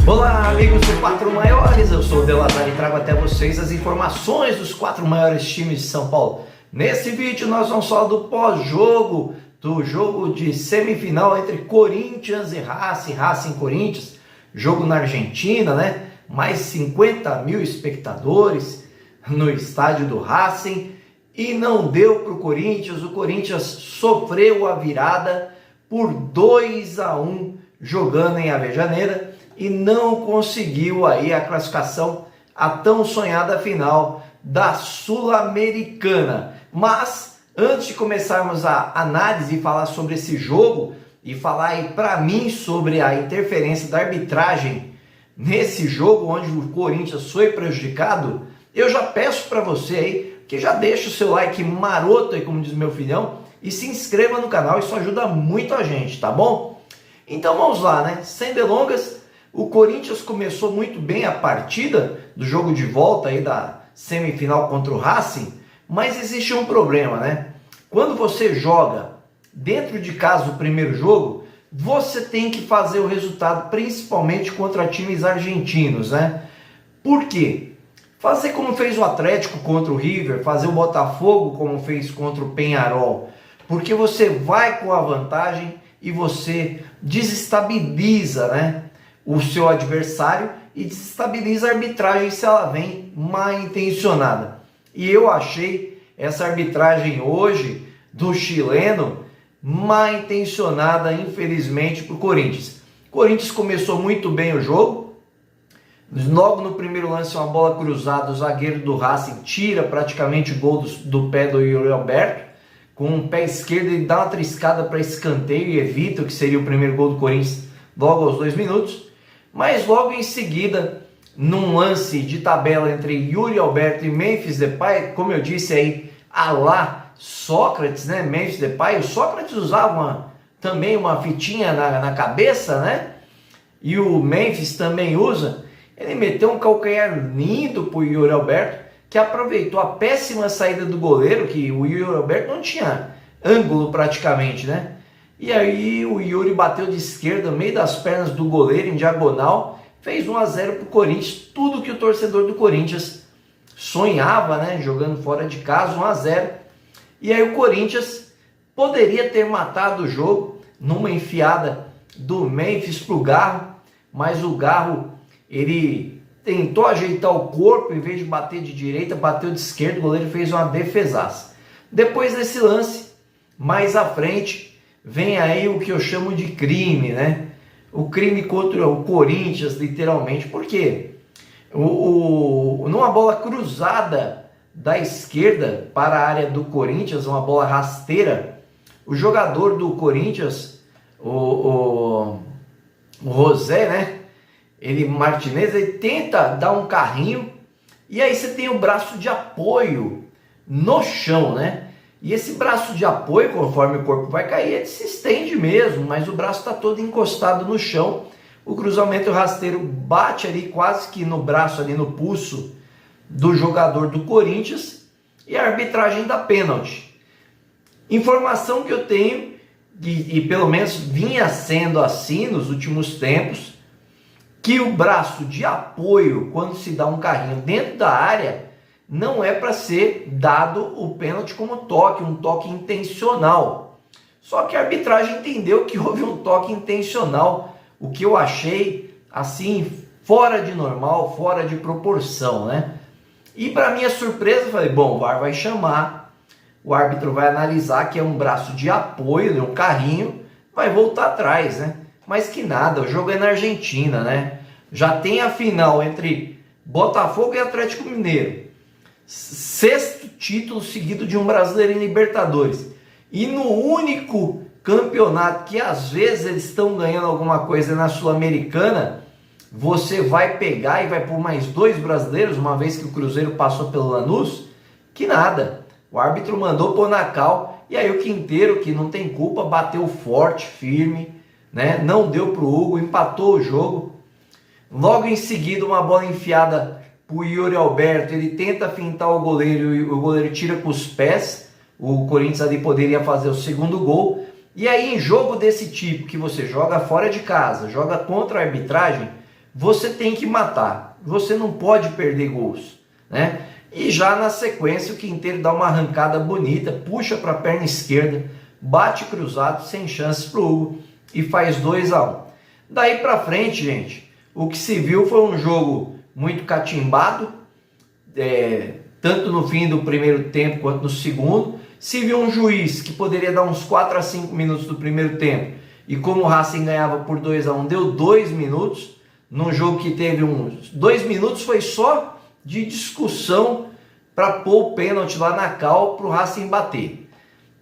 Olá, amigos do Quatro Maiores, eu sou o Delazar e trago até vocês as informações dos 4 maiores times de São Paulo. Nesse vídeo nós vamos falar do pós-jogo, do jogo de semifinal entre Corinthians e Racing Corinthians, jogo na Argentina, né? Mais 50 mil espectadores no estádio do Racing e não deu para o Corinthians sofreu a virada por 2-1 jogando em Avejaneira e não conseguiu aí a classificação à tão sonhada final da Sul-Americana. Mas antes de começarmos a análise e falar sobre esse jogo e falar aí para mim sobre a interferência da arbitragem nesse jogo onde o Corinthians foi prejudicado, eu já peço para você aí que já deixa o seu like maroto aí, como diz meu filhão, e se inscreva no canal, isso ajuda muito a gente, tá bom? Então vamos lá, né? Sem delongas, o Corinthians começou muito bem a partida do jogo de volta aí da semifinal contra o Racing, mas existe um problema, né? Quando você joga dentro de casa o primeiro jogo, você tem que fazer o resultado, principalmente contra times argentinos, né? Por quê? Fazer como fez o Atlético contra o River, fazer o Botafogo como fez contra o Peñarol, porque você vai com a vantagem e você desestabiliza, né, o seu adversário e desestabiliza a arbitragem se ela vem mal intencionada. E eu achei essa arbitragem hoje do chileno mal intencionada, infelizmente, para o Corinthians. O Corinthians começou muito bem o jogo. Logo no primeiro lance, uma bola cruzada, o zagueiro do Racing tira praticamente o gol do pé do Yuri Alberto. Com o pé esquerdo ele dá uma triscada para escanteio e evita o que seria o primeiro gol do Corinthians logo aos 2 minutos. Mas logo em seguida, num lance de tabela entre Yuri Alberto e Memphis Depay, como eu disse aí, a lá Sócrates, né? Memphis Depay, o Sócrates usava também uma fitinha na cabeça, né? E o Memphis também usa. Ele meteu um calcanhar lindo para o Yuri Alberto, que aproveitou a péssima saída do goleiro, que o Yuri Alberto não tinha ângulo praticamente, né? E aí o Yuri bateu de esquerda, no meio das pernas do goleiro, em diagonal, fez 1-0 para o Corinthians, tudo que o torcedor do Corinthians sonhava, né? Jogando fora de casa, 1-0. E aí o Corinthians poderia ter matado o jogo numa enfiada do Memphis para o Garro, mas o Garro, ele tentou ajeitar o corpo, em vez de bater de direita, bateu de esquerda, o goleiro fez uma defesaça. Depois desse lance, mais à frente, vem aí o que eu chamo de crime, né? O crime contra o Corinthians, literalmente, porque numa bola cruzada da esquerda para a área do Corinthians, uma bola rasteira, o jogador do Corinthians, o José, né? Martinez, ele tenta dar um carrinho e aí você tem o braço de apoio no chão, né? E esse braço de apoio, conforme o corpo vai cair, ele se estende mesmo, mas o braço está todo encostado no chão. O cruzamento rasteiro bate ali quase que no braço, ali no pulso do jogador do Corinthians e a arbitragem dá pênalti. Informação que eu tenho, e pelo menos vinha sendo assim nos últimos tempos, que o braço de apoio, quando se dá um carrinho dentro da área, não é para ser dado o pênalti como toque, um toque intencional. Só que a arbitragem entendeu que houve um toque intencional, o que eu achei, assim, fora de normal, fora de proporção, né? E para minha surpresa, eu falei, bom, o VAR vai chamar, o árbitro vai analisar que é um braço de apoio, um carrinho, vai voltar atrás, né? Mas que nada, o jogo é na Argentina, né? Já tem a final entre Botafogo e Atlético Mineiro. 6º título seguido de um brasileiro em Libertadores. E no único campeonato que às vezes eles estão ganhando alguma coisa na Sul-Americana, você vai pegar e vai pôr mais 2 brasileiros, uma vez que o Cruzeiro passou pelo Lanús, que nada. O árbitro mandou pôr na cal, e aí o Quinteiro, que não tem culpa, bateu forte, firme, né? Não deu para o Hugo, empatou o jogo. Logo em seguida, uma bola enfiada para o Yuri Alberto, ele tenta fintar o goleiro e o goleiro tira com os pés. O Corinthians ali poderia fazer o 2º gol. E aí, em jogo desse tipo, que você joga fora de casa, joga contra a arbitragem, você tem que matar, você não pode perder gols, né? E já na sequência o Quinteiro dá uma arrancada bonita, puxa para a perna esquerda, bate cruzado, sem chances para o Hugo e faz 2-1. Daí para frente, gente, o que se viu foi um jogo muito catimbado, tanto no fim do primeiro tempo quanto no segundo. Se viu um juiz que poderia dar uns 4 a 5 minutos do primeiro tempo, e como o Racing ganhava por 2-1, deu 2 minutos, num jogo que teve uns 2 minutos, foi só de discussão para pôr o pênalti lá na cal para o Racing bater.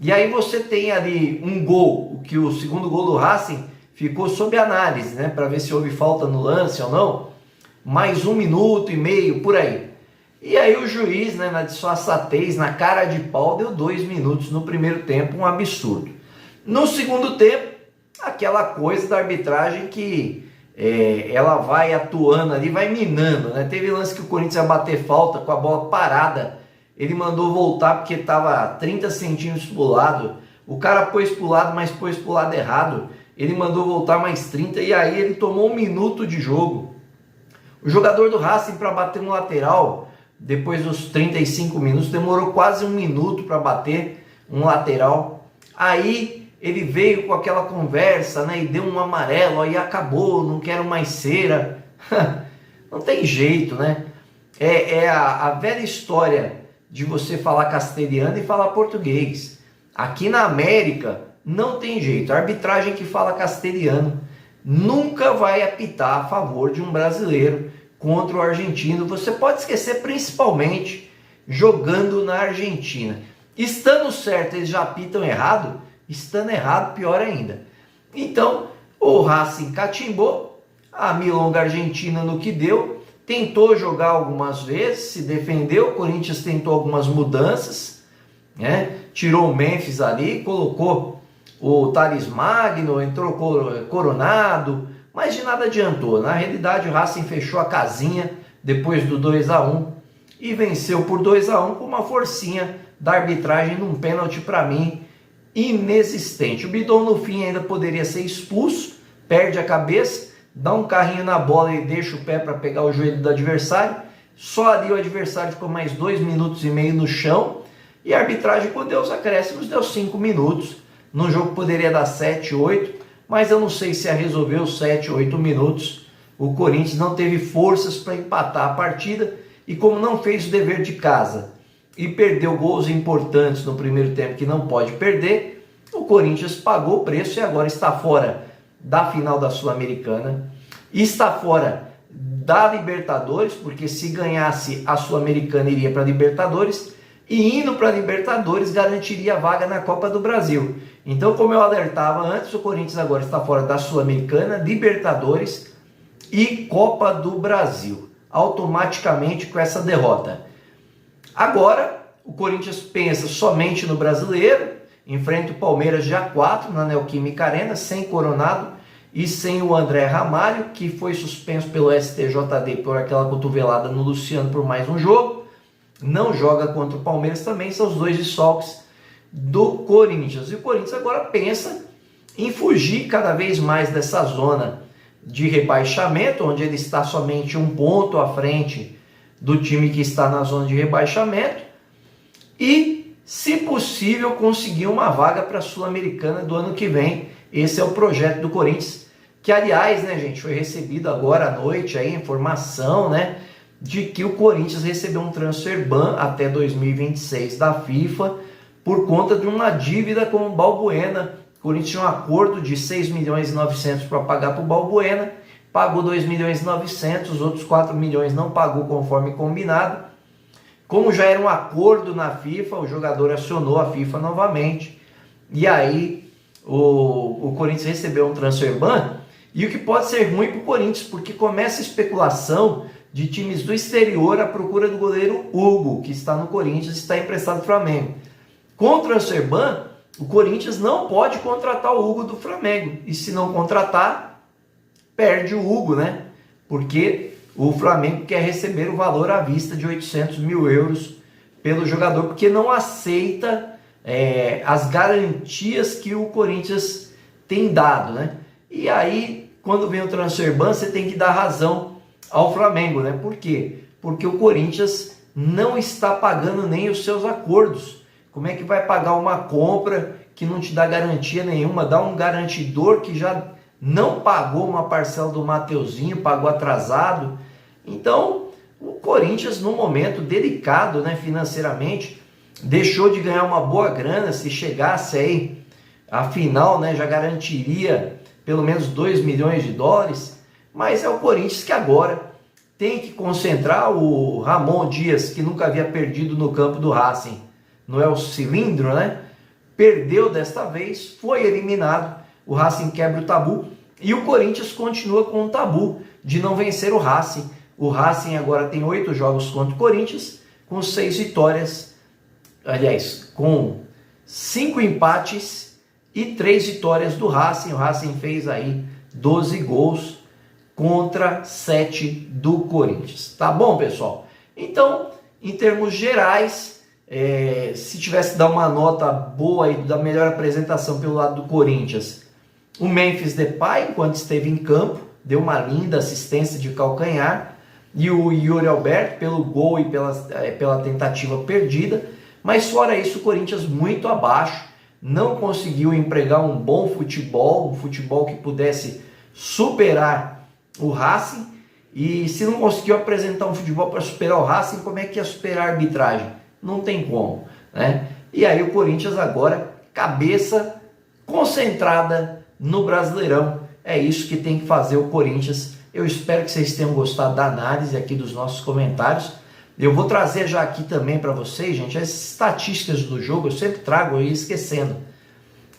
E aí você tem ali um gol, que o segundo gol do Racing ficou sob análise, né, para ver se houve falta no lance ou não, mais 1 minuto e meio, por aí. E aí o juiz, né, na disfarçatez, na cara de pau, deu 2 minutos no primeiro tempo, um absurdo. No segundo tempo, aquela coisa da arbitragem que ela vai atuando ali, vai minando, né? Teve lance que o Corinthians ia bater falta com a bola parada, ele mandou voltar porque estava 30 centímetros pro lado, o cara pôs pro lado, mas pôs pro lado errado, ele mandou voltar mais 30 e aí ele tomou 1 minuto de jogo. O jogador do Racing para bater no lateral, depois dos 35 minutos, demorou quase 1 minuto para bater um lateral. Aí ele veio com aquela conversa, né, e deu um amarelo, aí acabou, não quero mais cera. Não tem jeito, né? É a velha história de você falar castelhano e falar português. Aqui na América não tem jeito. A arbitragem que fala castelhano nunca vai apitar a favor de um brasileiro contra o argentino. Você pode esquecer, principalmente jogando na Argentina. Estando certo, eles já apitam errado. Estando errado, pior ainda. Então, o Racing catimbou, a milonga argentina no que deu, tentou jogar algumas vezes, se defendeu, o Corinthians tentou algumas mudanças, né? Tirou o Memphis ali, colocou o Thales Magno, entrou Coronado, mas de nada adiantou. Na realidade, o Racing fechou a casinha depois do 2-1 e venceu por 2-1 com uma forcinha da arbitragem num pênalti para mim inexistente. O Bidon no fim ainda poderia ser expulso, perde a cabeça, dá um carrinho na bola e deixa o pé para pegar o joelho do adversário. Só ali o adversário ficou mais 2 minutos e meio no chão e a arbitragem, quando deu os acréscimos, deu 5 minutos. Num jogo que poderia dar 7, 8, mas eu não sei se ia resolver os 7, 8 minutos. O Corinthians não teve forças para empatar a partida e como não fez o dever de casa e perdeu gols importantes no primeiro tempo que não pode perder, o Corinthians pagou o preço e agora está fora da final da Sul-Americana, está fora da Libertadores, porque se ganhasse a Sul-Americana iria para a Libertadores, e indo para a Libertadores garantiria a vaga na Copa do Brasil. Então, como eu alertava antes, o Corinthians agora está fora da Sul-Americana, Libertadores e Copa do Brasil, automaticamente com essa derrota. Agora, o Corinthians pensa somente no brasileiro, enfrenta o Palmeiras dia 4 na Neoquímica Arena, sem Coronado e sem o André Ramalho, que foi suspenso pelo STJD por aquela cotovelada no Luciano por mais um jogo. Não joga contra o Palmeiras também, são os 2 desfalques do Corinthians. E o Corinthians agora pensa em fugir cada vez mais dessa zona de rebaixamento, onde ele está somente 1 ponto à frente do time que está na zona de rebaixamento e, se possível, conseguir uma vaga para a Sul-Americana do ano que vem. Esse é o projeto do Corinthians, que, aliás, né, gente, foi recebido agora à noite a informação, né, de que o Corinthians recebeu um transfer ban até 2026 da FIFA por conta de uma dívida com o Balbuena. O Corinthians tinha um acordo de 6 milhões e 900 para pagar para o Balbuena, pagou 2 milhões e 900, os outros 4 milhões não pagou conforme combinado. Como já era um acordo na FIFA, o jogador acionou a FIFA novamente. E aí o Corinthians recebeu um transfer ban. E o que pode ser ruim para o Corinthians, porque começa a especulação de times do exterior à procura do goleiro Hugo, que está no Corinthians e está emprestado ao Flamengo. Com o transfer ban, o Corinthians não pode contratar o Hugo do Flamengo. E se não contratar, perde o Hugo, né? Porque o Flamengo quer receber o valor à vista de 800 mil euros pelo jogador, porque não aceita as garantias que o Corinthians tem dado, né? E aí quando vem o transfer ban, você tem que dar razão ao Flamengo, né? Por quê? Porque o Corinthians não está pagando nem os seus acordos. Como é que vai pagar uma compra que não te dá garantia nenhuma? Dá um garantidor que já não pagou uma parcela do Mateuzinho, pagou atrasado. Então, o Corinthians, num momento delicado, né, financeiramente, deixou de ganhar uma boa grana. Se chegasse aí a final, né, já garantiria pelo menos 2 milhões de dólares. Mas é o Corinthians que agora tem que concentrar. O Ramon Dias, que nunca havia perdido no campo do Racing, não é o cilindro, né? Perdeu desta vez, foi eliminado. O Racing quebra o tabu e o Corinthians continua com o tabu de não vencer o Racing. O Racing agora tem 8 jogos contra o Corinthians, com 6 vitórias, aliás, com 5 empates e 3 vitórias do Racing. O Racing fez aí 12 gols contra 7 do Corinthians. Tá bom, pessoal? Então, em termos gerais, se tivesse que dar uma nota boa aí da melhor apresentação pelo lado do Corinthians, o Memphis Depay, enquanto esteve em campo, deu uma linda assistência de calcanhar, e o Yuri Alberto pelo gol e pela tentativa perdida. Mas fora isso, o Corinthians muito abaixo, não conseguiu empregar um bom futebol, um futebol que pudesse superar o Racing. E se não conseguiu apresentar um futebol para superar o Racing, como é que ia superar a arbitragem? Não tem como, né? E aí o Corinthians agora, cabeça concentrada no Brasileirão. É isso que tem que fazer o Corinthians. Eu espero que vocês tenham gostado da análise aqui dos nossos comentários. Eu vou trazer já aqui também para vocês, gente, as estatísticas do jogo. Eu sempre trago aí esquecendo,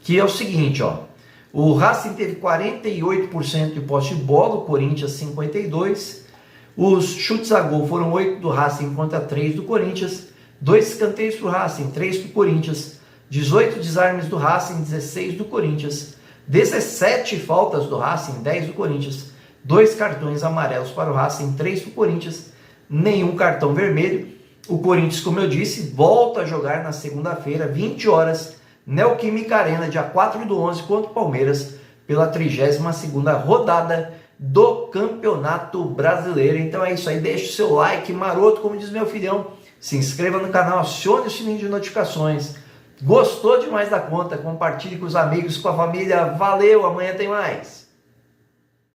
que é o seguinte, ó. O Racing teve 48% de posse de bola, o Corinthians 52%. Os chutes a gol foram 8 do Racing contra 3 do Corinthians. 2 escanteios para o Racing, 3 para o Corinthians. 18 desarmes do Racing, 16 do Corinthians. 17 faltas do Racing, 10 do Corinthians. 2 cartões amarelos para o Racing, 3 para o Corinthians. Nenhum cartão vermelho. O Corinthians, como eu disse, volta a jogar na segunda-feira, 20 horas, Neoquímica Arena, dia 4/11, contra o Palmeiras, pela 32ª rodada do Campeonato Brasileiro. Então é isso aí, deixa o seu like maroto, como diz meu filhão, se inscreva no canal, acione o sininho de notificações. Gostou demais da conta? Compartilhe com os amigos, com a família. Valeu, amanhã tem mais.